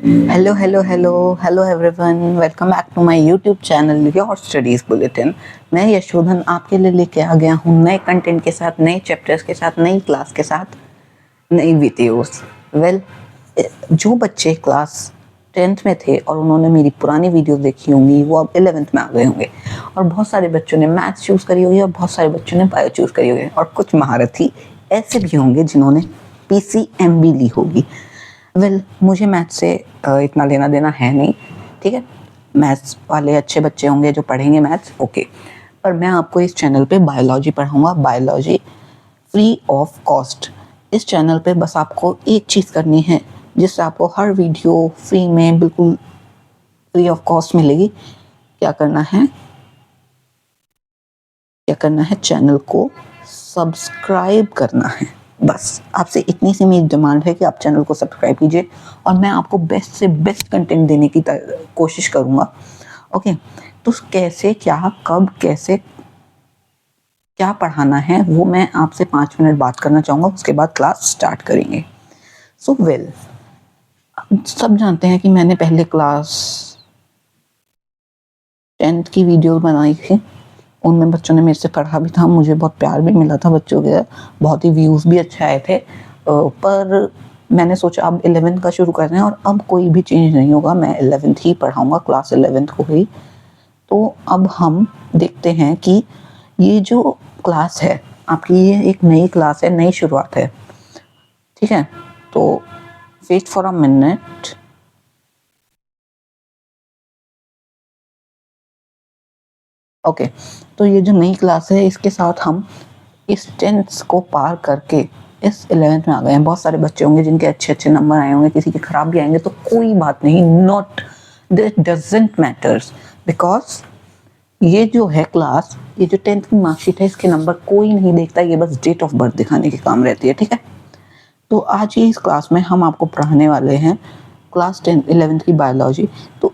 Hello hello hello hello everyone, welcome back to my YouTube channel your studies bulletin. मैं यशोधन आपके लिए लेके आ गया हूँ नए कंटेंट के साथ, नए चैप्टर्स के साथ, नई क्लास के साथ, नई वीडियोस। जो बच्चे क्लास 10th में थे और उन्होंने मेरी पुरानी वीडियो देखी होंगी वो अब 11th में आ गए होंगे, और बहुत सारे बच्चों ने मैथ्स चूज़ करी होगी और बहुत सारे बच्चों ने बायो चूज़ करी होगी, और कुछ महारथी ऐसे भी होंगे जिन्होंने PCMB ली होगी। मुझे मैथ्स से इतना लेना देना है नहीं, ठीक है। मैथ्स वाले अच्छे बच्चे होंगे जो पढ़ेंगे मैथ्स, ओके। पर मैं आपको इस चैनल पे बायोलॉजी पढ़ाऊँगा, बायोलॉजी फ्री ऑफ कॉस्ट। इस चैनल पे बस आपको एक चीज़ करनी है जिससे आपको हर वीडियो फ्री में, बिल्कुल फ्री ऑफ कॉस्ट मिलेगी। क्या करना है, चैनल को सब्सक्राइब करना है। बस आपसे इतनी सी मेरी डिमांड है कि आप चैनल को सब्सक्राइब कीजिए, और मैं आपको बेस्ट से बेस्ट कंटेंट देने की कोशिश करूँगा, ओके। तो कैसे, क्या, कब, कैसे, क्या पढ़ाना है वो मैं आपसे 5 मिनट बात करना चाहूँगा, उसके बाद क्लास स्टार्ट करेंगे। सब जानते हैं कि मैंने पहले क्लास 10th की वीडियो बनाई थी, उनमें बच्चों ने मेरे से पढ़ा भी था, मुझे बहुत प्यार भी मिला था बच्चों के, बहुत ही व्यूज़ भी अच्छे आए थे। पर मैंने सोचा अब 11th का शुरू कर रहे हैं और अब कोई भी चेंज नहीं होगा, मैं 11th ही पढ़ाऊँगा, क्लास 11th को ही। तो अब हम देखते हैं कि ये जो क्लास है आपकी, ये एक नई क्लास है, नई शुरुआत है, ठीक है। तो wait for a minute. Okay, तो ये जो नई क्लास है इसके साथ हम इस 10th को पार करके इस 11th में आ गए हैं। बहुत सारे बच्चे होंगे जिनके अच्छे अच्छे नंबर आए होंगे, किसी के खराब भी आएंगे, तो कोई बात नहीं, not that doesn't matters, because ये जो है क्लास, ये जो 10th की मार्कशीट है, इसके नंबर कोई नहीं देखता, ये बस डेट ऑफ बर्थ दिखाने के काम रहती है, ठीक है। तो आज की इस क्लास में हम आपको पढ़ाने वाले हैं क्लास 11th की बायोलॉजी। तो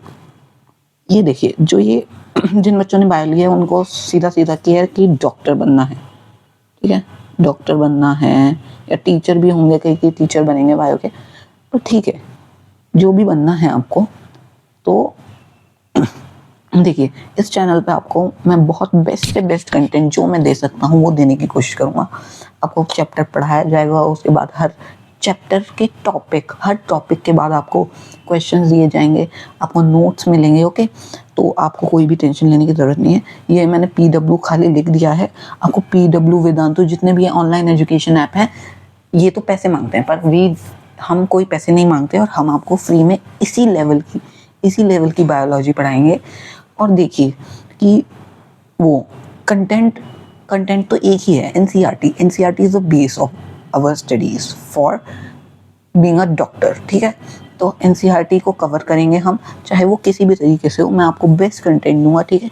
ये देखिए, जो ये जिन बच्चों ने बायो लिया है उनको सीधा सीधा केयर कि डॉक्टर बनना है, ठीक है। डॉक्टर बनना है, या टीचर भी होंगे, कई टीचर बनेंगे बायो के, तो ठीक है, जो भी बनना है आपको। तो देखिए, इस चैनल पे आपको मैं बहुत बेस्ट से बेस्ट कंटेंट जो मैं दे सकता हूँ वो देने की कोशिश करूँगा। आपको चैप्टर पढ़ाया जाएगा, उसके बाद हर चैप्टर के टॉपिक, हर टॉपिक के बाद आपको क्वेश्चंस दिए जाएंगे, आपको नोट्स मिलेंगे, ओके। तो आपको कोई भी टेंशन लेने की ज़रूरत नहीं है। ये मैंने PW खाली लिख दिया है, आपको PW वेदांतु जितने भी ऑनलाइन एजुकेशन ऐप हैं, ये तो पैसे मांगते हैं, पर हम कोई पैसे नहीं मांगते, और हम आपको फ्री में इसी लेवल की बायोलॉजी पढ़ाएंगे। और देखिए कि वो कंटेंट तो एक ही है, NCERT is the base of our studies for being a doctor, ठीक है। तो एनसीईआरटी को कवर करेंगे हम, चाहे वो किसी भी तरीके से हो, मैं आपको बेस्ट कंटेंट दूंगा, ठीक है।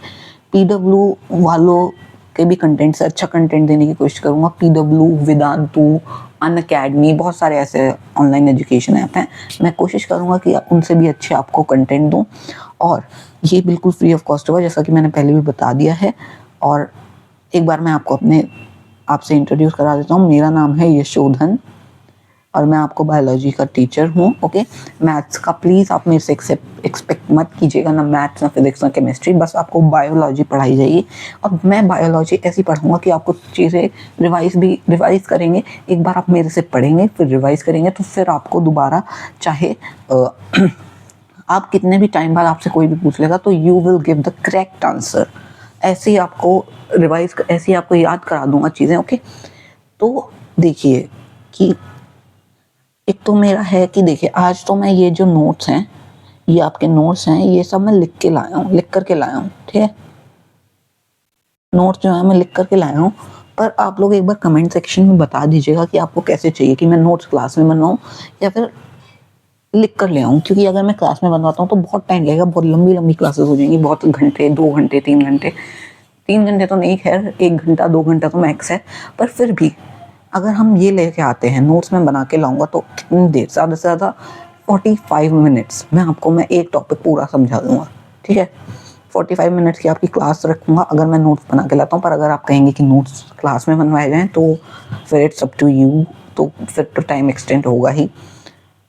PW वालों के भी कंटेंट से अच्छा कंटेंट देने की कोशिश करूँगा। PW, वेदांतु, अनअकैडमी, बहुत सारे ऐसे ऑनलाइन एजुकेशन ऐप हैं, मैं कोशिश करूँगा कि उनसे भी अच्छे आपको कंटेंट दूँ, और ये बिल्कुल फ्री ऑफ कॉस्ट होगा, जैसा कि मैंने पहले भी बता दिया है। और एक बार मैं आपको आपसे इंट्रोड्यूस करा देता हूँ। मेरा नाम है यशोधन और मैं आपको बायोलॉजी का टीचर हूँ, ओके। मैथ्स का प्लीज़ आप मेरे से एक्सपेक्ट मत कीजिएगा, ना मैथ्स, ना फिजिक्स, ना केमिस्ट्री, बस आपको बायोलॉजी पढ़ाई जाएगी। और मैं बायोलॉजी ऐसी पढ़ाऊँगा कि आपको चीज़ें रिवाइज करेंगे, एक बार आप मेरे से पढ़ेंगे, फिर रिवाइज करेंगे, तो फिर आपको दोबारा, चाहे आप कितने भी टाइम बाद आपसे कोई भी पूछ लेगा, तो you will give the correct answer. ऐसे ही आपको याद करा दूंगा चीज़ें, ओके। तो देखिए कि एक तो मेरा है कि देखिए, आज तो मैं ये जो नोट्स हैं, ये आपके नोट्स हैं, ये सब मैं लिख करके लाया हूँ, ठीक है। नोट्स जो है मैं लिख करके लाया हूँ, पर आप लोग एक बार कमेंट सेक्शन में बता दीजिएगा कि आपको कैसे चाहिए, कि मैं नोट्स क्लास में बनवाऊँ या फिर लिख कर ले आऊँ। क्योंकि अगर मैं क्लास में बनवाता हूँ तो बहुत टाइम लगेगा, बहुत लंबी लंबी क्लासेस हो जाएंगी, बहुत घंटे, 2 घंटे, 3 घंटे। 3 घंटे तो नहीं, खैर 1 घंटा 2 घंटा तो मैक्स है। पर फिर भी अगर हम ये लेके आते हैं, नोट्स में बना के लाऊंगा, तो कितनी देर, ज़्यादा से ज़्यादा 45 मिनट्स में आपको मैं एक टॉपिक पूरा समझा दूंगा, ठीक है। 45 मिनट्स की आपकी क्लास रखूँगा अगर मैं नोट्स बना के लाता हूँ। पर अगर आप कहेंगे कि नोट्स क्लास में बनवाए जाएँ, तो फिर इट्स अप टू यू, तो फिर तो टाइम एक्सटेंड होगा ही,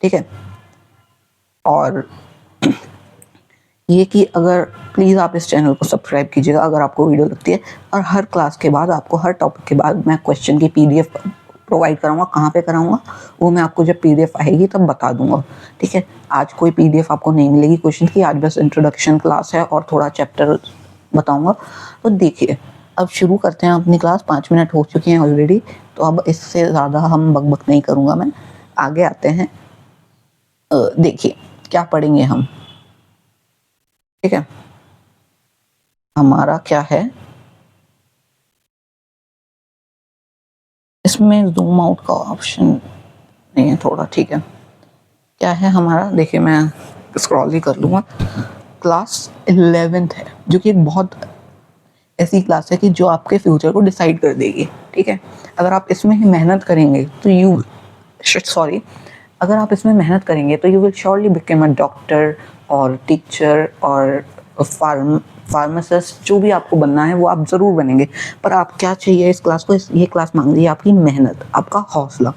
ठीक है। और ये कि अगर प्लीज़ आप इस चैनल को सब्सक्राइब कीजिएगा अगर आपको वीडियो लगती है, और हर क्लास के बाद आपको, हर टॉपिक के बाद मैं क्वेश्चन की पीडीएफ प्रोवाइड कराऊंगा। कहाँ पे कराऊंगा वो मैं आपको जब पीडीएफ आएगी तब बता दूंगा, ठीक है। आज कोई पीडीएफ आपको नहीं मिलेगी क्वेश्चन की, आज बस इंट्रोडक्शन क्लास है और थोड़ा चैप्टर बताऊंगा। तो देखिए अब शुरू करते हैं अपनी क्लास। 5 मिनट हो चुके हैं ऑलरेडी, तो अब इससे ज़्यादा हम बकबक नहीं करूँगा मैं, आगे आते हैं। देखिए क्या पढ़ेंगे हम, ठीक है। हमारा क्या है, इसमें जूम आउट का ऑप्शन नहीं है थोड़ा, ठीक है। क्या है हमारा, देखिए मैं स्क्रॉल ही कर लूँगा। क्लास 11th है, जो कि एक बहुत ऐसी क्लास है कि जो आपके फ्यूचर को डिसाइड कर देगी, ठीक है। अगर आप इसमें ही मेहनत करेंगे तो अगर आप इसमें मेहनत करेंगे तो you will surely become a doctor और टीचर और फार्मासिस्ट। जो भी आपको बनना है वो आप ज़रूर बनेंगे। पर आप क्या चाहिए इस क्लास को, ये क्लास मांग रही है आपकी मेहनत, आपका हौसला।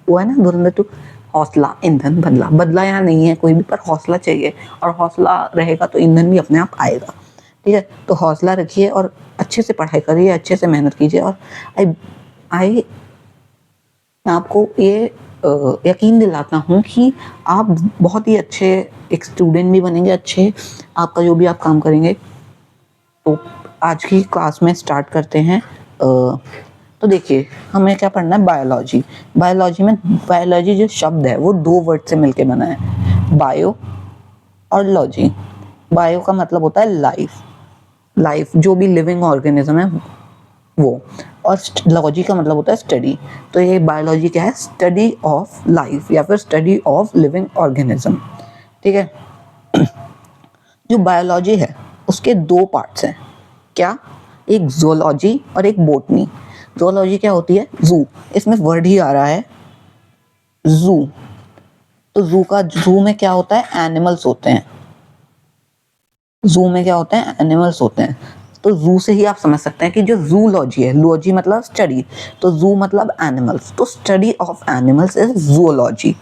वो है ना धुरंधर टू, हौसला ईंधन बदला, बदला यहाँ नहीं है कोई भी, पर हौसला चाहिए, और हौसला रहेगा तो ईंधन भी अपने आप आएगा, ठीक है। तो हौसला रखिए और अच्छे से पढ़ाई करिए, अच्छे से मेहनत कीजिए। और आई आई मैं आपको ये यकीन दिलाता हूँ कि आप बहुत ही अच्छे एक स्टूडेंट भी बनेंगे, अच्छे आपका जो भी आप काम करेंगे। तो आज की क्लास में स्टार्ट करते हैं। तो देखिए हमें क्या पढ़ना है, बायोलॉजी। बायोलॉजी में, बायोलॉजी जो शब्द है वो 2 वर्ड से मिलके बना है, बायो और लॉजी। बायो का मतलब होता है लाइफ, लाइफ जो भी लिविंग ऑर्गेनिज्म है वो, और लॉजी का मतलब होता है स्टडी। तो ये बायोलॉजी क्या है, स्टडी ऑफ लाइफ या फिर स्टडी ऑफ लिविंग ऑर्गेनिज्म, ठीक है। जो बायोलॉजी है उसके 2 पार्ट्स हैं, क्या, एक जोलॉजी और एक बोटनी। जोलॉजी क्या होती है, जू, इसमें वर्ड ही आ रहा है जू। तो जू में क्या होता है, एनिमल्स होते हैं। जू में क्या होते हैं, एनिमल्स होते हैं। तो जू से ही आप समझ सकते हैं कि जो जूलॉजी है, लॉजी मतलब स्टडी, तो जू मतलब एनिमल्स, तो study of animals is zoology,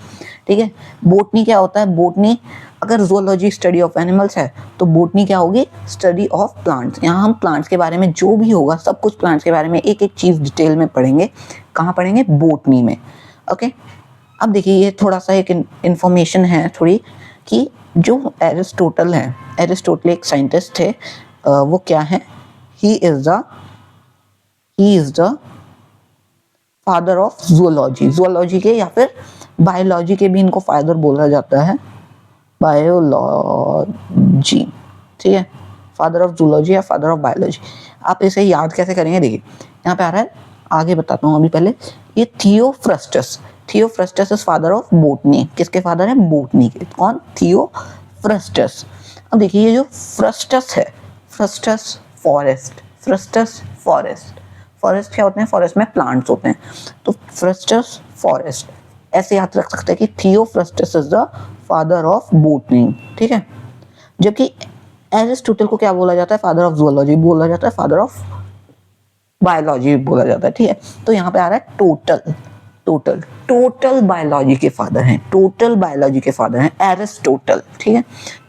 ठीक है। बोटनी क्या होता है, बोटनी, अगर जूलॉजी स्टडी ऑफ एनिमल्स है तो बोटनी क्या होगी, स्टडी ऑफ प्लांट्स। यहाँ हम प्लांट्स के बारे में जो भी होगा सब कुछ प्लांट्स के बारे में एक एक चीज़ डिटेल में पढ़ेंगे। कहाँ पढ़ेंगे, बोटनी में, ओके। अब देखिए ये थोड़ा सा एक इंफॉर्मेशन है थोड़ी, कि जो एरिस्टोटल है, एरिस्टोटल एक साइंटिस्ट थे, वो क्या है, he is the father of zoology. Zoology के या फिर बायोलॉजी के भी इनको फादर बोला जाता है, बायोलॉजी, ठीक है। फादर ऑफ जूलॉजी या फादर ऑफ बायोलॉजी। आप इसे याद कैसे करेंगे, देखिए यहाँ पे आ रहा है, आगे बताता हूँ अभी पहले। ये थियोफ्रस्टस, थियोफ्रस्टस इज फादर ऑफ बोटनी। किसके फादर है, बोटनी के। कौन, थियोफ्रस्टस। अब देखिए ये जो फ्रस्टस है, फ्रस्टस फॉरेस्ट, फ्रस्टस फॉरेस्ट, फॉरेस्ट क्या होते हैं, फॉरेस्ट में प्लांट्स होते हैं, तो फ्रस्टस फॉरेस्ट, ऐसे याद रख सकते हैं कि Theophrastus is the father of botany, ठीक है। जबकि एरिस्टोटल को क्या बोला जाता है, फादर ऑफ जूलॉजी बोला जाता है, फादर ऑफ बायोलॉजी बोला जाता है, ठीक है। तो यहाँ पे आ रहा है टोटल, टोटल बायोलॉजी के फादर हैं, टोटल बायोलॉजी के फादर हैं एरिस्टोटल, ठीक है।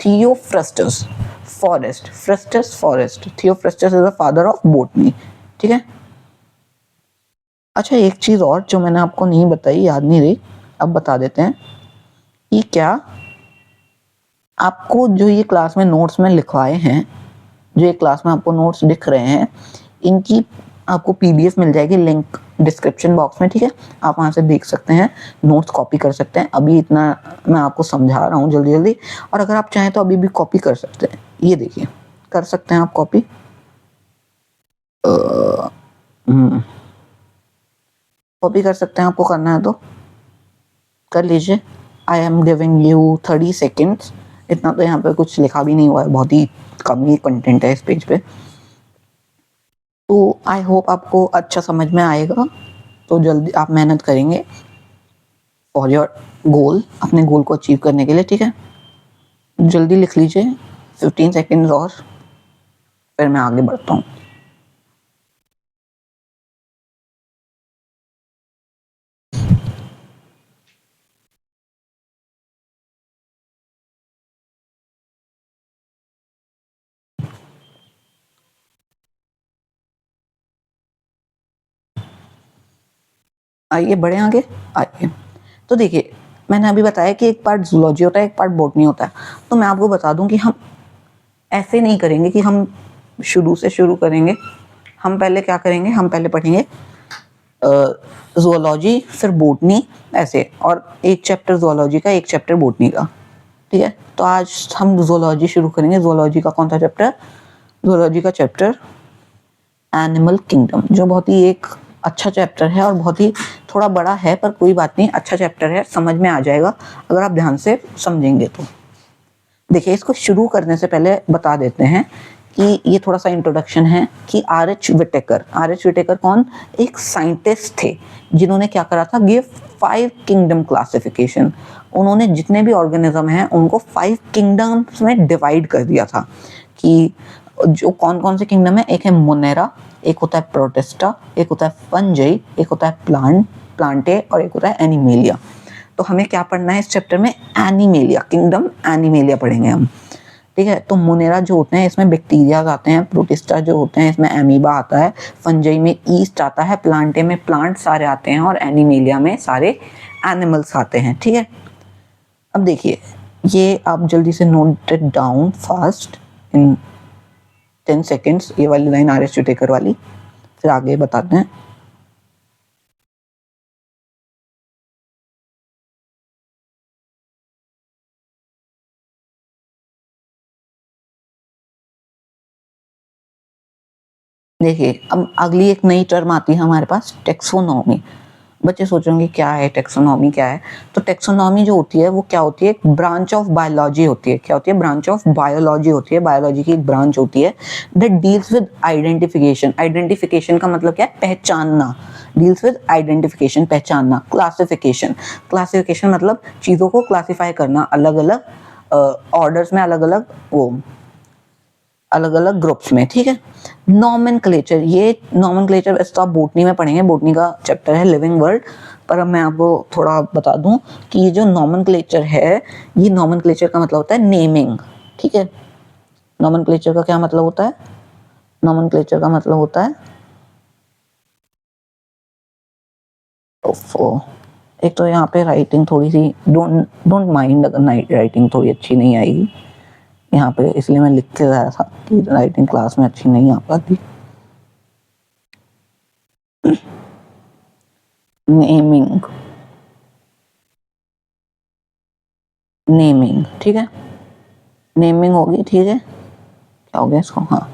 Theophrastus forest, frastus forest, Theophrastus is the father of botany, ठीक है। अच्छा एक चीज़ और जो मैंने आपको नहीं बताई, याद नहीं रही, अब बता देते हैं कि क्या आपको जो ये क्लास में नोट्स में लिखवाए हैं, जो ये क्लास में आपको नोट्स दिख रहे हैं, इनकी आपको पीडीएफ मिल जाएगी, लिंक डिस्क्रिप्शन बॉक्स में, ठीक है। आप वहाँ से देख सकते हैं, नोट्स कॉपी कर सकते हैं। अभी इतना मैं आपको समझा रहा हूँ जल्दी जल्दी, और अगर आप चाहें तो अभी भी कॉपी कर सकते हैं। ये देखिए कर सकते हैं आप कॉपी, कॉपी कर सकते हैं, आपको करना है तो कर लीजिए। I am giving you 30 seconds. इतना तो यहाँ पे कुछ लिखा भी नहीं हुआ है, बहुत ही कम ही कंटेंट है इस पेज पे। तो आई होप आपको अच्छा समझ में आएगा। तो जल्दी आप मेहनत करेंगे फॉर योर गोल, अपने गोल को अचीव करने के लिए, ठीक है। जल्दी लिख लीजिए, 15 सेकेंड्स और फिर मैं आगे बढ़ता हूँ। आइए बढ़े आगे। आइए, तो देखिए मैंने अभी बताया कि एक पार्ट जूलॉजी होता है, एक पार्ट बॉटनी होता है। तो मैं आपको बता दूं कि हम ऐसे नहीं करेंगे कि हम शुरू से शुरू करेंगे। हम पहले क्या करेंगे, हम पहले पढ़ेंगे ज़ूलॉजी, फिर बॉटनी, ऐसे, और एक चैप्टर ज़ूलॉजी का, एक चैप्टर बॉटनी का। ठीक है, तो आज हम ज़ूलॉजी शुरू करेंगे। ज़ूलॉजी का कौन सा चैप्टर? ज़ूलॉजी का चैप्टर एनिमल किंगडम, जो बहुत ही एक अच्छा चैप्टर है और बहुत ही थोड़ा बड़ा है, पर कोई बात नहीं, अच्छा चैप्टर है, समझ में आ जाएगा अगर आप ध्यान से समझेंगे तो। देखिए, इसको शुरू करने से पहले बता देते हैं कि ये थोड़ा सा इंट्रोडक्शन है कि आर.एच. विटेकर कौन? एक साइंटिस्ट थे जिन्होंने क्या करा था, गिव 5 किंगडम क्लासिफिकेशन। उन्होंने जितने भी ऑर्गेनिज्म हैं उनको 5 किंगडम्स में डिवाइड कर दिया था कि जो कौन कौन से किंगडम है। एक है मोनेरा, एक होता है प्रोटिस्टा, एक होता है फंजाई, एक होता है प्लांटे, और एक होता है एनिमेलिया। तो हमें क्या पढ़ना है इस चैप्टर में? एनिमेलिया, किंगडम एनिमेलिया पढ़ेंगे हम। ठीक है, तो मोनेरा जो होते हैं इसमें बैक्टीरिया आते हैं, प्रोटिस्टा जो होते हैं इसमें एमीबा आता है, फंजाई में ईस्ट आता है, प्लांटे में प्लांट सारे आते हैं, और एनिमेलिया में सारे एनिमल्स आते हैं। ठीक है, अब देखिए, ये आप जल्दी से note it down fast in 10 seconds, ये वाली लाइन आर.एच. विटेकर वाली, फिर आगे बताते हैं। देखिए, अब अगली एक नई टर्म आती है हमारे पास, टेक्सोनॉमी। बच्चे सोचेंगे क्या है टेक्सोनॉमी, क्या है? तो टेक्सोनॉमी जो होती है वो क्या होती है? एक ब्रांच ऑफ बायोलॉजी होती है। क्या होती है? ब्रांच ऑफ बायोलॉजी होती है, बायोलॉजी की एक ब्रांच होती है that deals with identification. Identification का मतलब क्या है? पहचानना। डील्स विद आइडेंटिफिकेशन, पहचानना। क्लासिफिकेशन, क्लासिफिकेशन मतलब चीज़ों को क्लासिफाई करना, अलग अलग ऑर्डर्स में, अलग अलग वो अलग अलग ग्रुप्स में। ठीक है, नॉमेनक्लेचर, ये नॉमेनक्लेचर वैसे तो आप बॉटनी में पढ़ेंगे, बॉटनी का चैप्टर है लिविंग वर्ल्ड, पर अब मैं आपको थोड़ा बता दूं कि ये जो नॉमेनक्लेचर है, ये नॉमेनक्लेचर का मतलब होता है नेमिंग। ठीक है, नॉमेनक्लेचर का क्या मतलब होता है? नॉमेनक्लेचर का मतलब होता है, एक तो यहाँ पे राइटिंग थोड़ी सी, डोंट माइंड अगर राइटिंग थोड़ी अच्छी नहीं आएगी यहाँ पे, इसलिए मैं लिख के आया था कि राइटिंग क्लास में अच्छी नहीं आ पाती। नेमिंग, नेमिंग, ठीक है, नेमिंग होगी। ठीक है, क्या हो गया इसको? हाँ,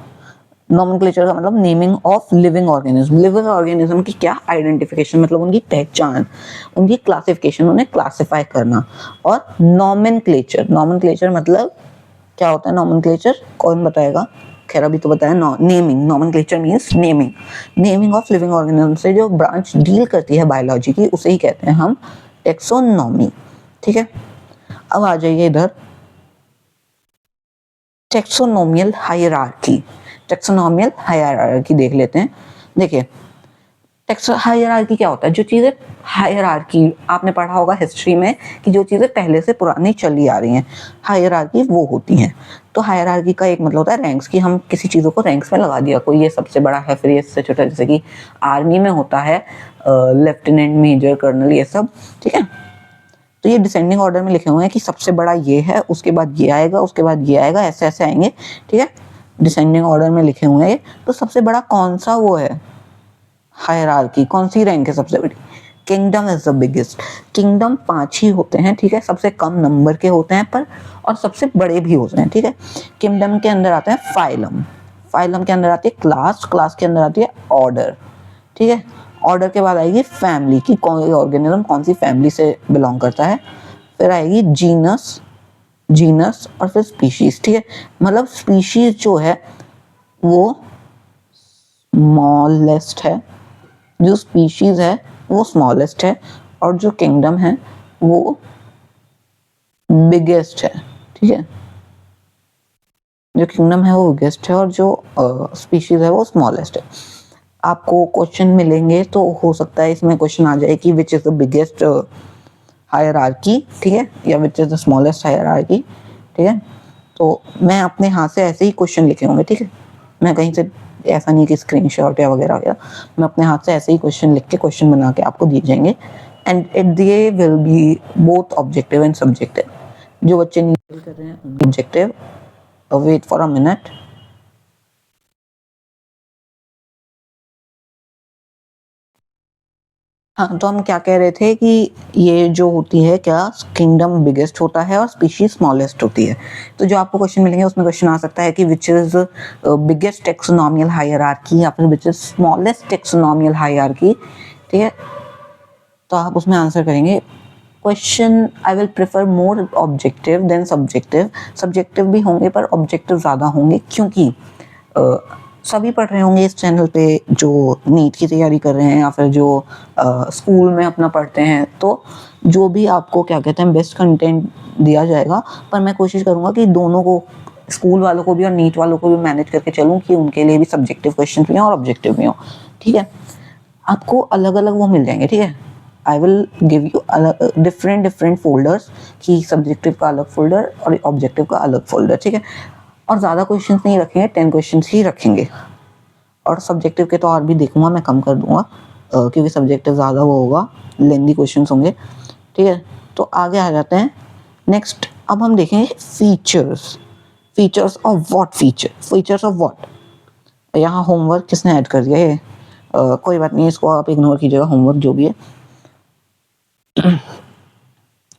नॉमेनक्लेचर का मतलब naming of living organism. Living organism की क्या? आइडेंटिफिकेशन, मतलब उनकी पहचान, उनकी क्लासिफिकेशन, उन्हें क्लासिफाई करना। और नॉमेनक्लेचर, नॉमेनक्लेचर मतलब क्या होता है? नॉमेनक्लेचर कौन बताएगा? खैर अभी तो बताया। Naming, nomenclature means naming, naming of living organism से जो ब्रांच डील करती है बायोलॉजी की, उसे ही कहते हैं हम टेक्सोनॉमी। ठीक है, अब आ जाइए इधर, टेक्सोनोमियल हायरार्की। टेक्सोनोमियल हायरार्की देख लेते हैं। देखिए, हायरार्की क्या होता है? जो चीज़ें, हायरार्की आपने पढ़ा होगा हिस्ट्री में कि जो चीज़ें पहले से पुरानी चली आ रही हैं, हायरार्की वो होती हैं। तो हायरार्की का एक मतलब होता है रैंक्स, कि हम किसी चीज़ों को रैंक्स में लगा दिया, कोई ये सबसे बड़ा है, फिर ये इससे छोटा, जैसे कि आर्मी में होता है लेफ्टिनेंट, मेजर, कर्नल, ये सब। ठीक है, तो ये डिसेंडिंग ऑर्डर में लिखे हुए हैं कि सबसे बड़ा ये है, उसके बाद ये आएगा, उसके बाद ये आएगा, ऐसे ऐसे आएंगे। ठीक है, डिसेंडिंग ऑर्डर में लिखे हुए हैं। तो सबसे बड़ा कौन सा वो है? हायरार्की, कौन सी रैंक है सबसे बड़ी? Kingdom is the biggest. Kingdom 5 ही होते हैं। ठीक है, सबसे कम नंबर के होते हैं पर, और सबसे बड़े भी होते हैं। ठीक है, किंगडम के अंदर आता है फाइलम, फाइलम के अंदर आती है क्लास, क्लास के अंदर आती है ऑर्डर। ठीक है, ऑर्डर के बाद आएगी फैमिली, की कौन ऑर्गेनिज्म कौन सी फैमिली से बिलोंग करता है। फिर आएगी जीनस, जीनस, और फिर स्पीशीज। ठीक है, मतलब स्पीशीज जो है वो स्मॉलेस्ट है, जो स्पीशीज है वो स्मॉलेस्ट है, और जो किंगडम है वो बिगेस्ट है। ठीक है, जो किंगडम है वो बिगेस्ट है, और जो स्पीशीज है वो स्मॉलेस्ट है। आपको क्वेश्चन मिलेंगे तो हो सकता है इसमें क्वेश्चन आ जाए कि which is the biggest hierarchy. ठीक है, या which is the smallest hierarchy. ठीक है, तो मैं अपने हाथ से ऐसे ही क्वेश्चन लिखे होंगे। ठीक है, मैं कहीं से ऐसा नहीं कि स्क्रीनशॉट या वगैरह वगैरह, मैं अपने हाथ से ऐसे ही क्वेश्चन लिख के क्वेश्चन बना के आपको दिए जाएंगे and it they will be both objective and subjective. जो बच्चे नहीं कर रहे हैं उनके objective, wait for a minute. हाँ, तो हम क्या कह रहे थे कि ये जो होती है क्या, किंगडम बिगेस्ट होता है और स्पीशीज स्मॉलेस्ट होती है। तो जो आपको क्वेश्चन मिलेंगे उसमें क्वेश्चन आ सकता है कि which is biggest taxonomial hierarchy या फिर which is smallest taxonomial hierarchy. ठीक है, तो आप उसमें आंसर करेंगे question I will prefer more objective than subjective. Subjective भी होंगे पर ऑब्जेक्टिव ज़्यादा होंगे, क्योंकि सभी पढ़ रहे होंगे इस चैनल पे जो नीट की तैयारी कर रहे हैं या फिर जो स्कूल में अपना पढ़ते हैं, तो जो भी आपको क्या कहते हैं बेस्ट कंटेंट दिया जाएगा। पर मैं कोशिश करूँगा कि दोनों को, स्कूल वालों को भी और नीट वालों को भी मैनेज करके चलूँ कि उनके लिए भी सब्जेक्टिव क्वेश्चन भी हों और ऑब्जेक्टिव भी हों। ठीक है, आपको अलग अलग वो मिल जाएंगे। ठीक है, I will give you different folders कि सब्जेक्टिव का अलग फोल्डर और ऑब्जेक्टिव का अलग फोल्डर। ठीक है, और ज़्यादा क्वेश्चन नहीं रखेंगे, 10 क्वेश्चन ही रखेंगे। और सब्जेक्टिव के तो और भी देखूंगा, मैं कम कर दूंगा क्योंकि सब्जेक्टिव ज़्यादा वो होगा, लेंदी क्वेश्चन होंगे। ठीक है, तो आगे आ जाते हैं नेक्स्ट। अब हम देखेंगे features. Features of what? Features of what? यहाँ होमवर्क किसने ऐड कर दिया है? कोई बात नहीं, इसको आप इग्नोर कीजिएगा, होमवर्क जो भी है।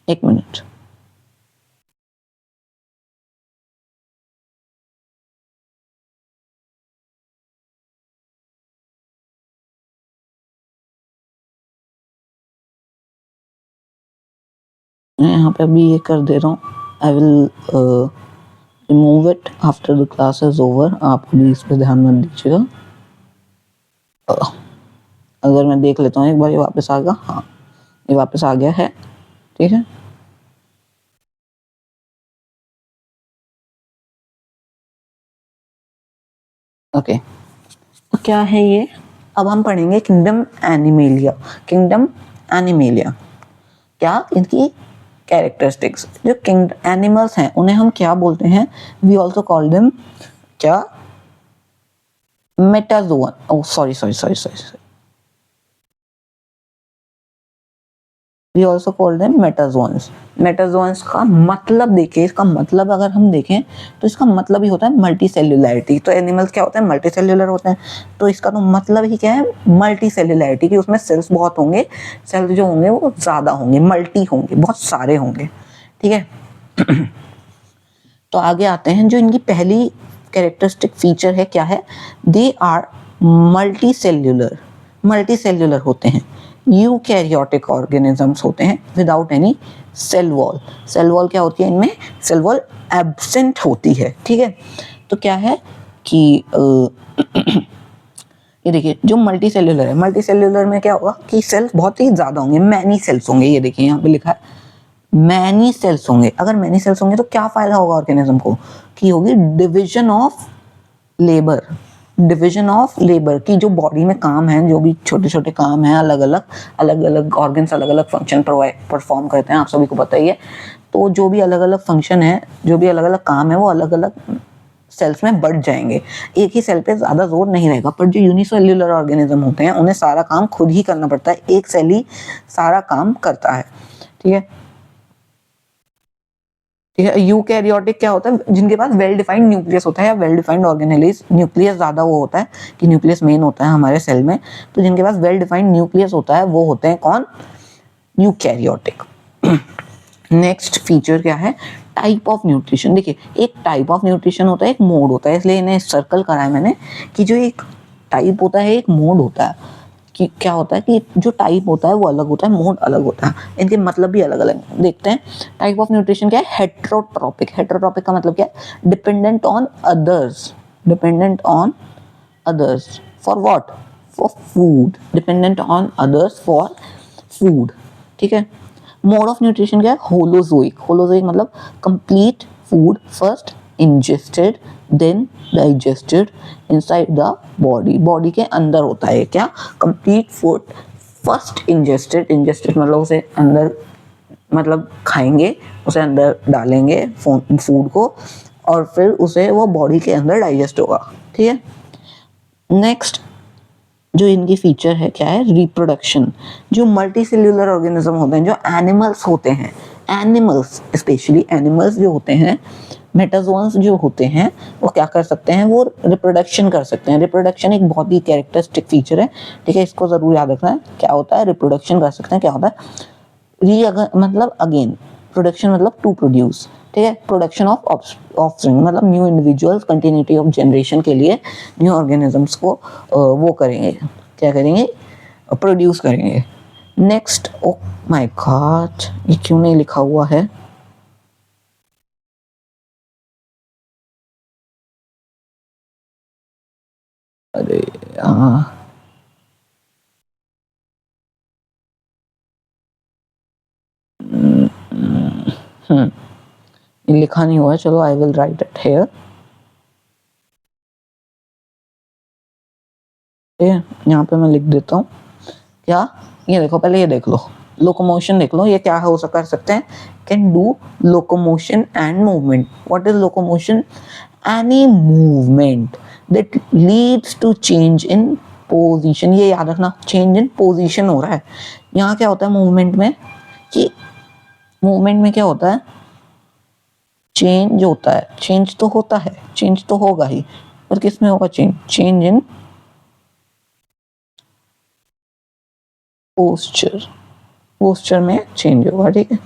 एक मिनट। मैं यहाँ पे अभी ये कर दे रहा हूँ, I will remove it after the class is over. आप प्लीज पे ध्यान मत दीजिएगा। अगर मैं देख लेता हूँ एक बार ये वापस आ गया, हाँ ये वापस आ गया है। ठीक है, ओके, तो क्या है ये? अब हम पढ़ेंगे किंगडम एनिमेलिया। किंगडम एनिमेलिया क्या, इनकी कैरेक्टरिस्टिक्स। जो किंग एनिमल्स हैं उन्हें हम क्या बोलते हैं? वी ऑल्सो कॉल देम क्या, metazoan. Oh sorry sorry sorry sorry, we also call them metazoans. Metazoans का मतलब देखिए, इसका मतलब अगर हम देखें तो इसका मतलब ही होता है मल्टी सेल्युलैरिटी। तो एनिमल्स क्या होते हैं? मल्टी सेल्युलर होते हैं। तो इसका तो मतलब ही क्या है? मल्टी सेल्युलैरिटी, कि उसमें सेल्स बहुत होंगे, सेल्स जो होंगे वो ज़्यादा होंगे, मल्टी होंगे, बहुत सारे होंगे। ठीक है, तो आगे आते हैं। जो इनकी पहली कैरेक्टरिस्टिक फीचर है क्या है? They are multi cellular. Multi cellular होते हैं, यूकैरियोटिक ऑर्गेनिजम्स होते हैं without any cell wall. Cell wall क्या होती है इनमें? सेल वॉल एब्सेंट होती है। ठीक है, तो क्या है कि ये देखिए जो मल्टी सेल्युलर है, मल्टी सेल्युलर में क्या होगा कि सेल्स बहुत ही ज़्यादा होंगे, मैनी सेल्स होंगे। ये देखिए यहाँ पे लिखा है मैनी सेल्स होंगे। अगर मैनी सेल्स होंगे तो क्या फायदा होगा ऑर्गेनिज्म को? कि होगी division of labour. Division of labour की जो बॉडी में काम है, जो भी छोटे छोटे काम हैं, अलग अलग ऑर्गन्स अलग अलग फंक्शन परफॉर्म करते हैं, आप सभी को पता ही है। तो जो भी अलग अलग फंक्शन है, जो भी अलग अलग काम है, वो अलग अलग सेल्स में बढ़ जाएंगे। एक ही सेल पे ज़्यादा जोर नहीं रहेगा। पर जो यूनिसेल्युलर ऑर्गेनिज्म होते हैं उन्हें सारा काम खुद ही करना पड़ता है, एक सेल ही सारा काम करता है। ठीक है, ठीक है। यूकैरियोटिक क्या होता है? जिनके पास वेल डिफाइंड न्यूक्लियस होता है या वेल डिफाइंड ऑर्गेनेलिस। न्यूक्लियस ज़्यादा वो होता है कि न्यूक्लियस मेन होता है हमारे सेल में, तो जिनके पास वेल डिफाइंड न्यूक्लियस होता है वो होते हैं कौन? यूकैरियोटिक। नेक्स्ट फीचर क्या है? Type of nutrition. देखिए एक टाइप ऑफ न्यूट्रिशन होता है, एक मोड होता है, इसलिए इन्हें सर्कल करा है मैंने कि जो एक टाइप होता है एक मोड होता है। कि क्या होता है कि जो टाइप होता है वो अलग होता है, मोड अलग होता है, इनके मतलब भी अलग अलग देखते हैं। टाइप ऑफ न्यूट्रिशन क्या है? हेट्रोट्रॉपिक। हेट्रोट्रॉपिक का मतलब क्या है? Dependent on others. Dependent on others for what? For food. Dependent on others for food. ठीक है, मोड ऑफ न्यूट्रिशन क्या है? होलोजोइक। होलोजोइक मतलब complete food first ingested then digested inside the body. Body के अंदर होता है क्या? Complete food first ingested. Ingested मतलब उसे अंदर, मतलब खाएंगे, उसे अंदर डालेंगे फूड को, और फिर उसे वो बॉडी के अंदर डाइजेस्ट होगा। ठीक है, नेक्स्ट जो इनकी फीचर है क्या है, रिप्रोडक्शन। जो मल्टी सेल्यूलर ऑर्गेनिज्म होते हैं, जो एनिमल्स होते हैं, एनिमल्स स्पेशली एनिमल्स जो होते हैं, मेटाजोन्स जो होते हैं, वो क्या कर सकते हैं, वो रिप्रोडक्शन कर सकते हैं। रिप्रोडक्शन एक बहुत ही कैरेक्टरिस्टिक फीचर है, ठीक है, इसको जरूर याद रखना है। क्या होता है, रिप्रोडक्शन कर सकते हैं, क्या होता है मतलब अगेन, प्रोडक्शन मतलब टू प्रोड्यूस, ठीक है, प्रोडक्शन ऑफ ऑफस्प्रिंग मतलब new individuals, continuity of generation के लिए न्यू ऑर्गेनिजम्स को वो करेंगे, क्या करेंगे, प्रोड्यूस करेंगे। नेक्स्ट, ओ माय गॉड, ये क्यों नहीं लिखा हुआ है, अरे हाँ, ये लिखा नहीं हुआ है, चलो I will write it here, ठीक है, यहाँ पे मैं लिख देता हूँ। क्या, ये देखो, पहले ये देख लो, लोकोमोशन देख लो, ये क्या हो कर सकते हैं, can do locomotion and movement. What is locomotion, any movement that leads to change in position. ये याद रखना, चेंज इन पोजीशन हो रहा है। यहाँ क्या होता है मूवमेंट में, कि मूवमेंट में क्या होता है, चेंज होता है, चेंज तो होता है, चेंज तो होगा ही, पर किस में होगा change, change in posture, posture में चेंज होगा, ठीक है,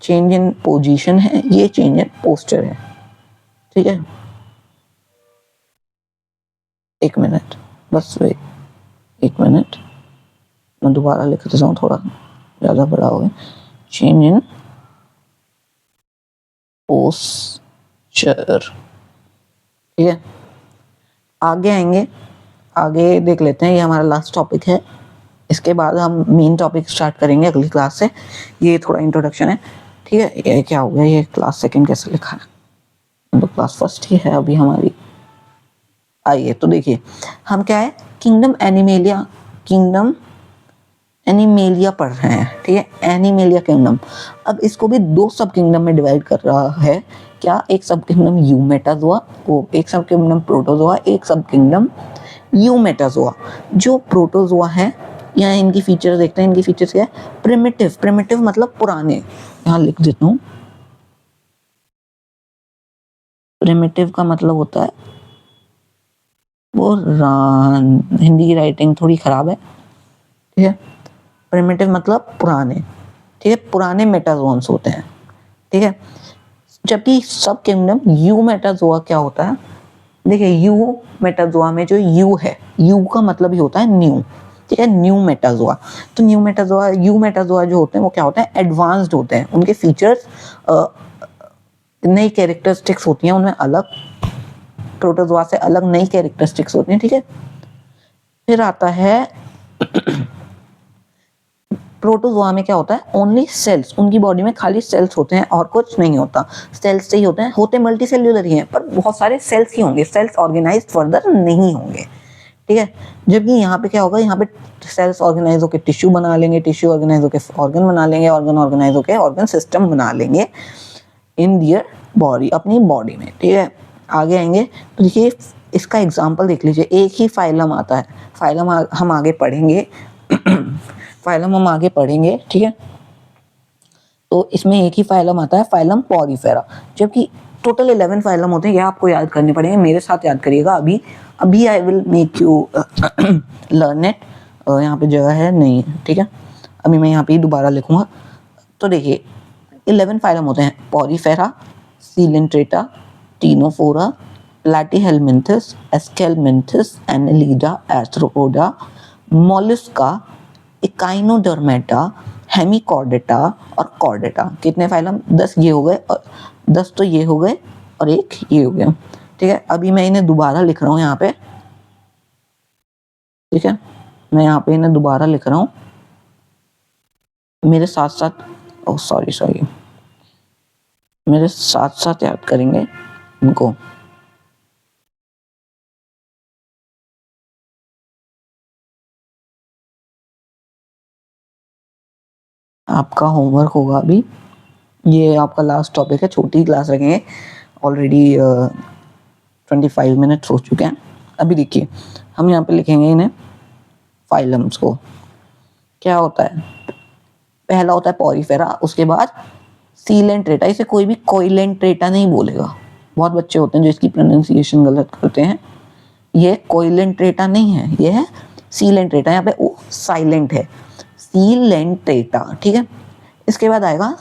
चेंज इन पोजीशन है, ये चेंज इन पोस्चर है, ठीक है। एक मिनट, बस वे, एक मिनट, मैं दोबारा लिख देता हूँ, थोड़ा ज़्यादा बड़ा हो गया, चेंज इन पोस्चर, ठीक है। आगे आएंगे, आगे देख लेते हैं, ये हमारा लास्ट टॉपिक है, इसके बाद हम मेन टॉपिक स्टार्ट करेंगे अगली क्लास से। ये थोड़ा इंट्रोडक्शन है, ठीक है। ये क्या हो गया, ये क्लास सेकंड कैसे लिखा है, तो क्लास फर्स्ट ही है अभी हमारी। आइए तो देखिए, हम क्या है, किंगडम एनिमेलिया, किंगडम एनिमेलिया पढ़ रहे हैं, ठीक है, एनिमेलिया किंगडम। अब इसको भी दो सब किंगडम में डिवाइड कर रहा है, क्या, एक सब किंगडम यूमेटाजोआ, वो एक सब किंगडम प्रोटोजोआ, एक सब किंगडम यूमेटाजोआ। जो प्रोटोजोआ है, यहाँ इनकी फीचर देखते हैं, इनकी फीचर्स क्या है, प्रिमिटिव, प्रिमिटिव मतलब पुराने, यहाँ लिख देता हूँ, प्रिमिटिव का मतलब होता है वो हिंदी की राइटिंग थोड़ी खराब है, ठीक है, प्रिमिटिव मतलब पुराने, ठीक है, पुराने मेटाजोन्स होते हैं, ठीक है। जबकि सब किंगडम यू मेटाजोआ क्या होता है, देखिए यू मेटाजोआ में जो यू है, यू का मतलब ही होता है न्यू, ठीक है, न्यू मेटाजोआ। तो न्यू मेटाजोआ, यू मेटाजोआ जो होते हैं वो क्या होते हैं, एडवांस्ड होते हैं, उनके फीचर्स नई कैरेक्टरिस्टिक्स होती हैं उनमें अलग, प्रोटोजोआ से अलग नई कैरेक्टरिस्टिक्स होती हैं, ठीक है। फिर आता है प्रोटोजोआ में क्या होता है, ओनली सेल्स, उनकी बॉडी में खाली सेल्स होते हैं और कुछ नहीं होता, सेल्स से ही होते हैं, होते मल्टी सेल्यूलर ही हैं, पर बहुत सारे सेल्स ही होंगे, सेल्स ऑर्गेनाइज्ड फर्दर नहीं होंगे, ठीक है। जबकि यहाँ पे क्या होगा, यहाँ पे सेल्स ऑर्गेनाइज होकर टिश्यू बना लेंगे, टिश्यू ऑर्गेनाइज होकर ऑर्गन बना लेंगे, ऑर्गन ऑर्गेनाइज होकर ऑर्गन सिस्टम बना लेंगे इन दियर बॉडी, अपनी बॉडी में, ठीक है। आगे आएंगे तो देखिए, इसका एग्जाम्पल देख लीजिए, एक ही फाइलम आता है, फाइलम हम आगे पढ़ेंगे फाइलम हम आगे पढ़ेंगे, ठीक है। तो इसमें एक ही फाइलम आता है, फाइलम पॉरीफेरा, जबकि टोटल 11 फाइलम होते हैं, ये आपको याद करने पड़ेंगे, मेरे साथ याद करिएगा, अभी अभी I will make you learn it. यहाँ पे जगह है नहीं, ठीक है, अभी मैं यहाँ पे दोबारा लिखूंगा। तो देखिए 11 फाइलम होते हैं, Porifera, Coelenterata, Ctenophora, Platyhelminthes, Aschelminthes, Annelida, Arthropoda, Mollusca, Echinodermata, Hemichordata और कॉर्डेटा। कितने फाइलम, 10 ये हो गए, और 10 तो ये हो गए और एक ये हो गया, ठीक है। अभी मैं इन्हें दोबारा लिख रहा हूँ यहाँ पे, ठीक है, मैं यहाँ पे इन्हें दोबारा लिख रहा हूँ, मेरे साथ साथ, ओह सॉरी, मेरे साथ साथ याद करेंगे इनको। आपका होमवर्क होगा अभी, ये आपका लास्ट टॉपिक है, छोटी क्लास रखेंगे, ऑलरेडी 25 मिनट्स हो चुके हैं। अभी देखिए, हम यहाँ पे लिखेंगे इन्हें फाइलम्स को। क्या होता है, पहला होता है पॉरीफेरा, उसके बाद सीलेंट्रेटा। इसे कोई भी कोइलेंट्रेटा नहीं बोलेगा, बहुत बच्चे होते हैं जो इसकी प्रोनाउंसिएशन गलत करते हैं। ये कोइलेंट्रेटा नहीं है, ये है सीलेंट्रेटा। यहाँ पे ओ साइलेंट है, सीलेंट्रेटा, ठीक है। इसके बाद आएगा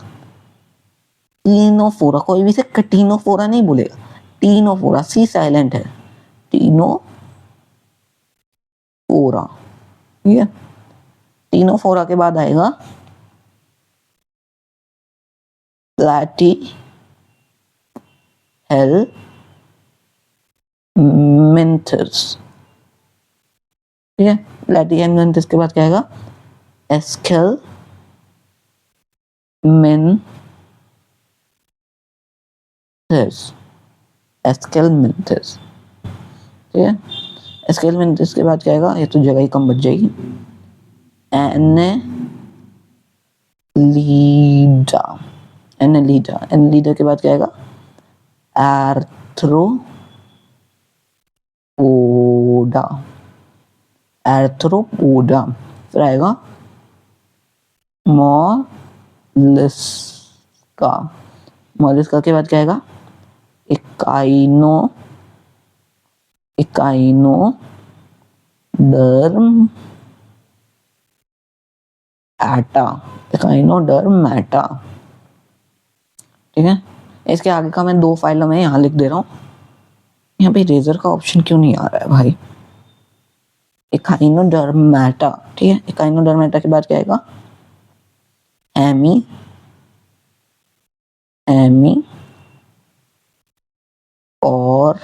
टीनोफोरा, कोई भी से कटीनोफोरा नहीं बोलेगा, टीनोफोरा, सी साइलेंट है, टीनोफोरा, ठीक है। टीनोफोरा के बाद आएगा प्लैटी हेलमिंथस, ठीक है। प्लैटी हेलमिंथस के बाद क्या आएगा, एस्केल एस्केलमिंथस, ठीक है। एस्केलमिंथस के बाद क्या आएगा, ये तो जगह ही कम बच जाएगी, एनेलीडा, एनेलीडा, एनेलीडा के बाद क्या आएगा, आर्थ्रोपोडा, आर्थ्रोपोडा, फिर आएगा मॉलिस्का, मॉलिस्का के बाद क्या आएगा, इकाइनोडर्मेटा, ठीक है। इसके आगे का मैं 2 फाइलों में यहाँ लिख दे रहा हूँ। यहाँ पे इरेजर का ऑप्शन क्यों नहीं आ रहा है भाई, इकाइनोडर्मेटा, ठीक है। इकाइनोडर्मेटा के बाद क्या आएगा, और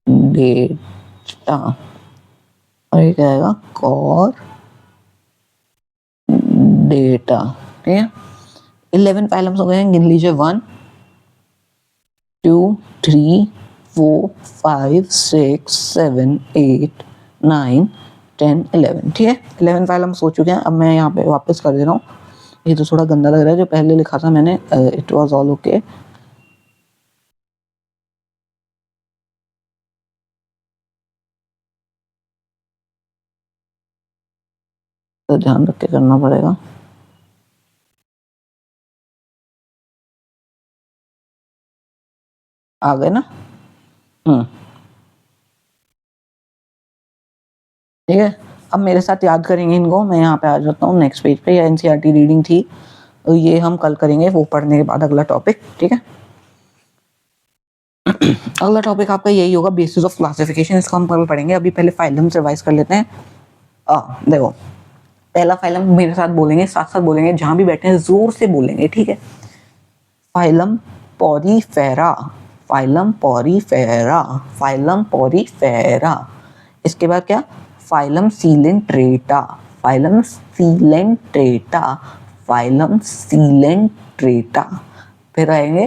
डेटा, और ये क्या आएगा, कॉर डेटा, ठीक है। 11 फाइलम्स हो गए हैं, गिन लीजिए 1 2 3 4 5 6 7 8 9 10 11, ठीक है। 11 फाइलम्स हो चुके हैं। अब मैं यहाँ पे वापस कर दे रहा हूँ, ये तो थोड़ा गंदा लग रहा है जो पहले लिखा था मैंने, इट वाज ऑल ओके। तो ध्यान रख के करना पड़ेगा। आ गए ना, ठीक है। अब मेरे साथ याद करेंगे इनको, मैं यहाँ पे आ जाता हूँ नेक्स्ट पेज पे। ये एनसीईआरटी रीडिंग थी, ये हम कल करेंगे, वो पढ़ने के बाद अगला टॉपिक, ठीक है। अगला टॉपिक आपका यही होगा, बेसिस ऑफ क्लासिफिकेशन, इसको हम कल पढ़ेंगे। अभी पहले फाइलम रिवाइज कर लेते हैं। देखो, पहला फाइलम मेरे साथ बोलेंगे, साथ साथ बोलेंगे, जहां भी बैठे हैं जोर से बोलेंगे, ठीक है। Phylum Porifera, phylum Porifera, phylum Porifera. इसके बाद क्या, phylum Coelenterata, phylum Coelenterata, phylum Coelenterata. फिर आएंगे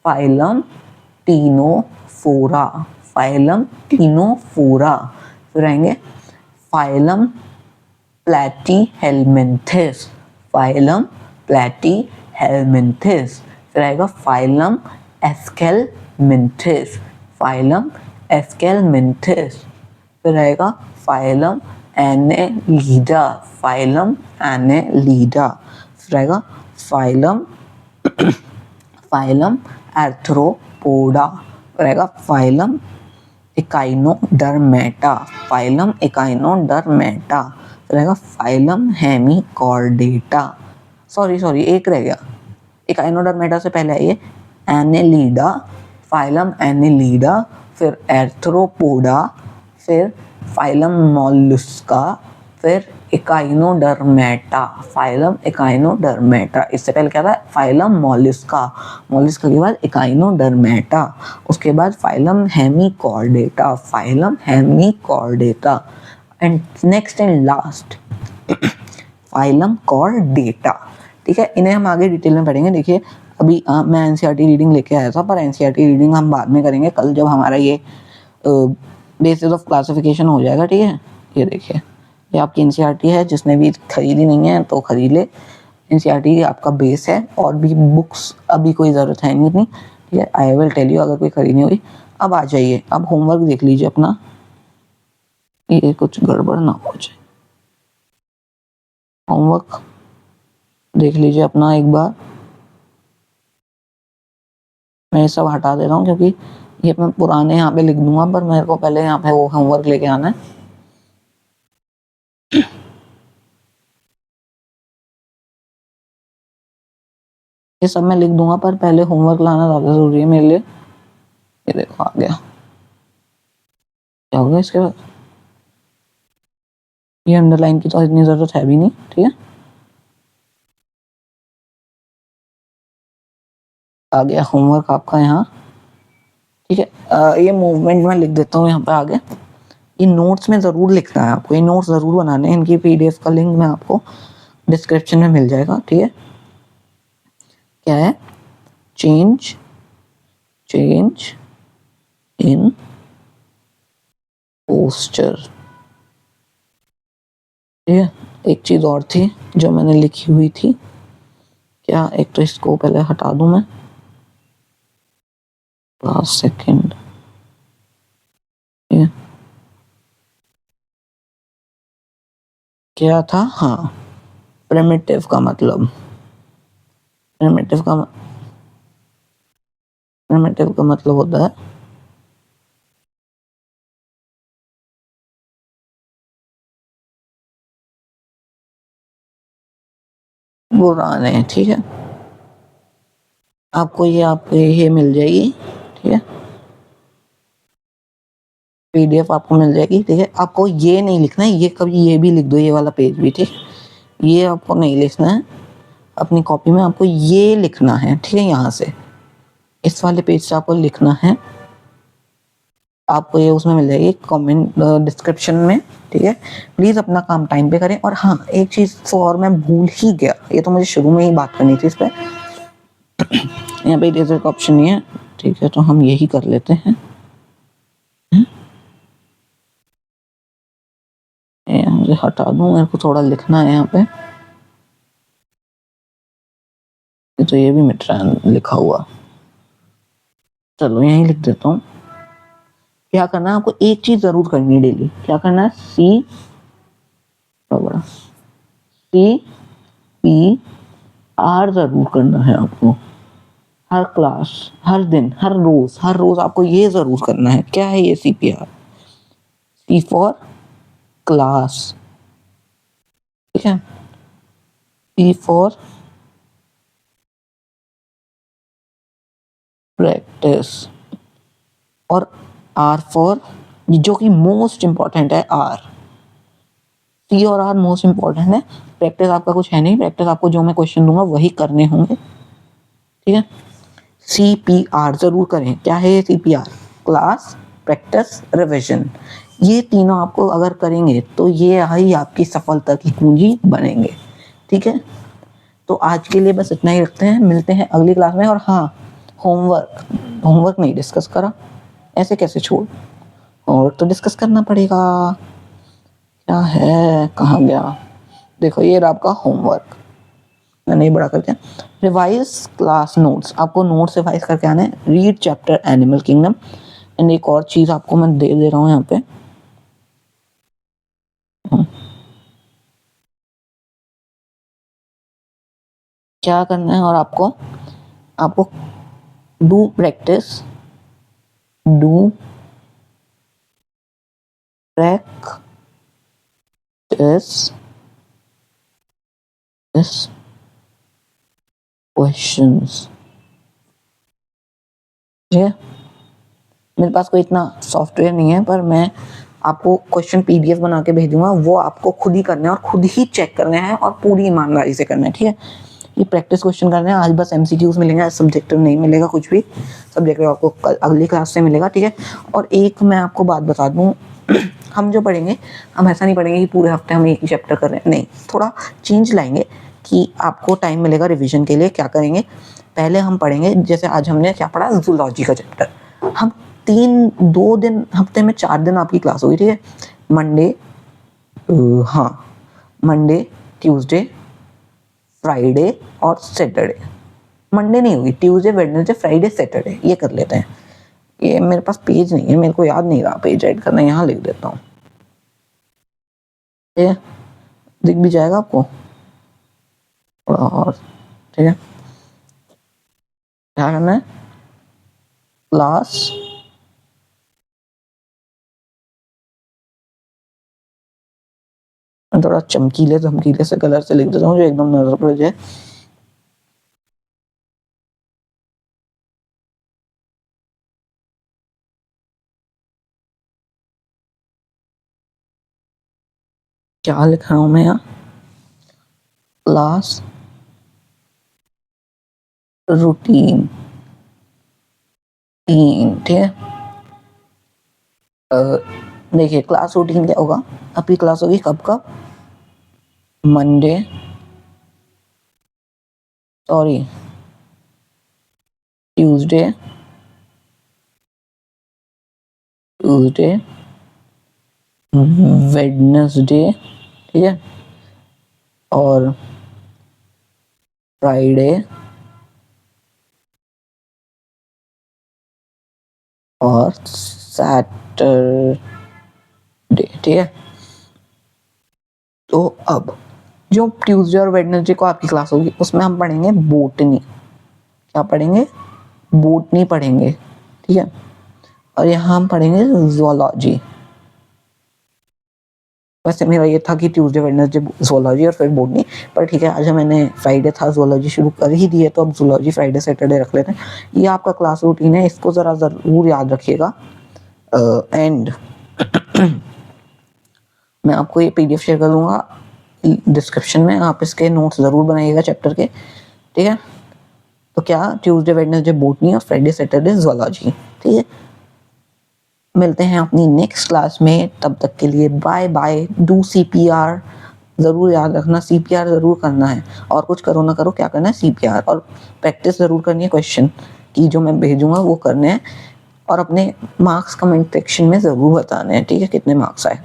फाइलम टीनोफोरा, फाइलम टीनोफोरा। फिर आएंगे फाइलम प्लैटीहेलमिंथस, फाइलम प्लैटीहेलमिंथस। फिर आएगा फाइलम एस्केलमिंथस, फाइलम एस्केलमिंथस। फिर आएगा फाइलम एनेलीडा, फाइलम एनेलीडा। फिर आएगा फाइलम फाइलम आर्थ्रोपोडा, फिर आएगा फाइलम इकाइनोडर्मेटा, फाइलम इकाइनोडर्मेटा। फिर आएगा फाइलम हेमिकॉर्डेटा, सॉरी एक रह गया, इकाइनोडर्मेटा से पहले आइए एनेलीडा, फाइलम एनेलीडा, फिर आर्थ्रोपोडा, फिर फाइलम मॉलस्का, फिर इकाइनोडर्मेटा, फाइलम इकाइनोडर्मेटा। इससे पहले क्या था, फाइलम मॉलस्का, मॉलस्का के बाद इकाइनोडर्मेटा, उसके बाद phylum Hemichordata, phylum Hemichordata, and next and last phylum Chordata, ठीक है। इन्हें हम आगे डिटेल में पढ़ेंगे। देखिए अभी मैं एनसीईआरटी रीडिंग लेके आया था, पर एनसीईआरटी रीडिंग हम बाद में करेंगे, कल जब हमारा ये बेसिस ऑफ क्लासिफिकेशन हो जाएगा, ठीक है। ये देखिए, ये आपकी एनसीईआरटी है, जिसने भी खरीदी नहीं है तो खरीद ले। एनसीईआरटी आपका बेस है, और भी बुक्स अभी कोई ज़रूरत है नहीं, ठीक है। आई विल टेल यू अगर कोई खरीदनी होगी। अब आ जाइए, अब होमवर्क देख लीजिए अपना, ये कुछ गड़बड़ ना हो जाए। होमवर्क देख लीजिए अपना एक बार। मैं ये सब हटा दे रहा हूँ क्योंकि ये मैं पुराने यहाँ पे लिख दूंगा, पर मेरे को पहले यहाँ पे वो होमवर्क लेके आना है। ये सब मैं लिख दूंगा, पर पहले होमवर्क लाना ज़्यादा ज़रूरी है मेरे लिए। ये देखो आ गया। क्या होगा इसके बाद? ये अंडरलाइन की तो इतनी ज़रूरत है भी नहीं, ठीक है। आ गया होमवर्क आपका यहाँ, ठीक है। ये मूवमेंट में लिख देता हूँ यहाँ पे आगे। ये नोट्स में ज़रूर लिखना है आपको, ये नोट्स ज़रूर बनाने हैं। इनकी PDF का लिंक मैं आपको डिस्क्रिप्शन में मिल जाएगा, ठीक है। क्या है? चेंज इन पोस्चर, ठीक है। एक चीज़ और थी जो मैंने लिखी हुई थी, क्या? एक तो इसको पहले हटा दूं मैं, लास्ट सेकेंड, ठीक है। क्या था? हाँ, प्रिमिटिव का मतलब, प्रिमिटिव का मतलब होता है पुराने, ठीक है। आपको ये मिल जाएगी, ठीक है। PDF आपको मिल जाएगी, ठीक है। आपको ये नहीं लिखना है, ये कभी ये भी लिख दो, ये वाला पेज भी, ठीक। ये आपको नहीं लिखना है अपनी कॉपी में, आपको ये लिखना है, ठीक है। यहाँ से इस वाले पेज से आपको लिखना है। आपको ये उसमें मिल जाएगी कमेंट डिस्क्रिप्शन में, ठीक है। प्लीज़ अपना काम टाइम पे करें। और हाँ, एक चीज़ तो और मैं भूल ही गया, ये तो मुझे शुरू में ही बात करनी थी इस पर। यहाँ पे इरेजर का ऑप्शन नहीं है, ठीक है, तो हम यही कर लेते हैं। यहाँ से हटा दूँ, मेरे को थोड़ा लिखना है यहाँ पे, तो ये भी मिट रहा है लिखा हुआ। चलो यहीं लिख देता हूँ। क्या करना है आपको? एक चीज जरूर करनी है डेली। क्या करना है? CPR जरूर करना है आपको, हर क्लास, हर दिन, हर रोज आपको ये जरूर करना है। क्या है ये CPR? C फॉर क्लास, ठीक है। P फॉर प्रैक्टिस, और R फॉर, जो कि मोस्ट इंपॉर्टेंट है, R। C और R मोस्ट इंपॉर्टेंट है। प्रैक्टिस आपका कुछ है नहीं, प्रैक्टिस आपको जो मैं क्वेश्चन दूंगा वही करने होंगे, ठीक है। CPR जरूर करें। क्या है ये CPR? Class, practice, revision. ये तीनों आपको अगर करेंगे तो ये ही आपकी सफलता की कुंजी बनेंगे, ठीक है। तो आज के लिए बस इतना ही रखते हैं, मिलते हैं अगली क्लास में। और हाँ, होमवर्क नहीं डिस्कस करा, ऐसे कैसे छोड़? होमवर्क तो डिस्कस करना पड़ेगा। क्या है, कहाँ गया? देखो ये रहा आपका होमवर्क, मैं नहीं बड़ा करके। रिवाइज क्लास नोट्स, आपको नोट्स रिवाइज करके आने हैं। Read chapter animal kingdom. And एक और चीज आपको मैं दे रहा हूँ यहाँ पे, क्या करना है। और आपको do practice, do practice questions, ठीक है। मेरे पास कोई इतना सॉफ्टवेयर नहीं है, पर मैं आपको क्वेश्चन PDF बना के भेजूंगा, वो आपको खुद ही करने हैं और खुद ही चेक करने हैं और पूरी ईमानदारी से करना है, ठीक है। ये प्रैक्टिस क्वेश्चन करने हैं। आज बस MCQs मिलेंगे, सब्जेक्टिव नहीं मिलेगा कुछ भी। सब्जेक्टिव आपको कल अगली क्लास से मिलेगा, ठीक है। और एक मैं आपको बात बता दूं, हम जो पढ़ेंगे, हम ऐसा नहीं पढ़ेंगे कि पूरे हफ्ते हम एक ही चैप्टर कर रहे हैं, नहीं, थोड़ा चेंज लाएंगे कि आपको टाइम मिलेगा रिविजन के लिए। क्या करेंगे? पहले हम पढ़ेंगे, जैसे आज हमने क्या पढ़ा, जूलॉजी का चैप्टर। हम 2 दिन हफ्ते में 4 दिन आपकी क्लास होगी, ठीक है। मंडे, ट्यूसडे, फ्राइडे और सैटरडे। मंडे नहीं होगी, ट्यूसडे, वेडनेसडे, फ्राइडे, सैटरडे, ये कर लेते हैं। ये मेरे पास पेज नहीं है, मेरे को याद नहीं रहा पेज ऐड करना, यहाँ लिख देता हूँ। ठीक है, दिख भी जाएगा आपको थोड़ा और। ठीक है, क्या करना है, क्लास मैं थोड़ा चमकीले धमकीले से कलर से लिख देता हूँ जो एकदम नजर पड़ जाए। क्या लिख रहा हूँ मैं यहाँ, क्लास रूटीन, ठीक है। देखिए क्लास रूटीन क्या होगा, आपकी क्लास होगी कब कब, मंडे सॉरी ट्यूसडे, वेडनेसडे, ठीक है, और फ्राइडे और सैटरडे, ठीक है। तो अब जो ट्यूसडे और वेडनेसडे को आपकी क्लास होगी उसमें हम पढ़ेंगे बोटनी। क्या पढ़ेंगे, बोटनी पढ़ेंगे, ठीक है। और यहाँ हम पढ़ेंगे ज़ूलॉजी। वैसे मेरा ये था कि ट्यूसडे वेडनेसडे ज़ूलॉजी और फिर बोटनी, पर ठीक है आज मैंने फ्राइडे था ज़ूलॉजी शुरू कर ही दी है तो अब ज़ूलॉजी फ्राइडे सैटरडे रख लेते हैं। ये आपका क्लास रूटीन है, इसको ज़रा ज़रूर याद रखिएगा। एंड मैं आपको ये PDF शेयर कर दूंगा डिस्क्रिप्शन में, आप इसके नोट्स ज़रूर बनाइएगा चैप्टर के, ठीक है। तो क्या, ट्यूसडे वेडनेसडे बोटनी और फ्राइडे सैटरडे ज़ूलॉजी, ठीक है। मिलते हैं अपनी नेक्स्ट क्लास में, तब तक के लिए बाय बाय। डू CPR, ज़रूर याद रखना CPR ज़रूर करना है, और कुछ करो ना करो क्या करना है CPR, और प्रैक्टिस ज़रूर करनी है क्वेश्चन की जो मैं भेजूंगा वो करने हैं, और अपने मार्क्स कमेंट सेक्शन में ज़रूर बताने हैं, ठीक है, कितने मार्क्स आए,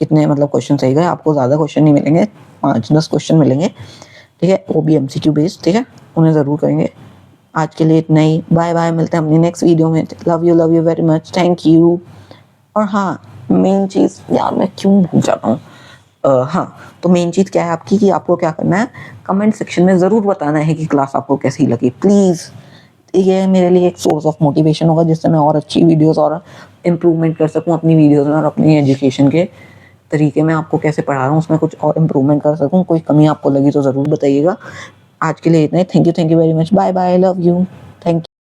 कितने मतलब क्वेश्चन सही गए। आपको ज़्यादा क्वेश्चन नहीं मिलेंगे, 5-10 क्वेश्चन मिलेंगे, ठीक है, वो भी MCQ बेस्ड, ठीक है, उन्हें ज़रूर करेंगे। आज के लिए इतना ही, बाय बाय, मिलते हैं अपनी नेक्स्ट वीडियो में। Love you very much, thank you. और हाँ, मेन चीज़ यार मैं क्यों भूल जाता हूँ, हाँ, तो मेन चीज़ क्या है आपकी कि आपको क्या करना है, कमेंट सेक्शन में ज़रूर बताना है कि क्लास आपको कैसी लगी, प्लीज़। ये मेरे लिए एक सोर्स ऑफ मोटिवेशन होगा जिससे मैं और अच्छी वीडियोस और इम्प्रूवमेंट कर सकूँ अपनी वीडियोस में, और अपनी एजुकेशन के तरीके में आपको कैसे पढ़ा रहा हूँ उसमें कुछ और इम्प्रूवमेंट कर सकूँ। कोई कमी आपको लगी तो ज़रूर बताइएगा। आज के लिए इतना ही, thank you very much, bye bye, love you.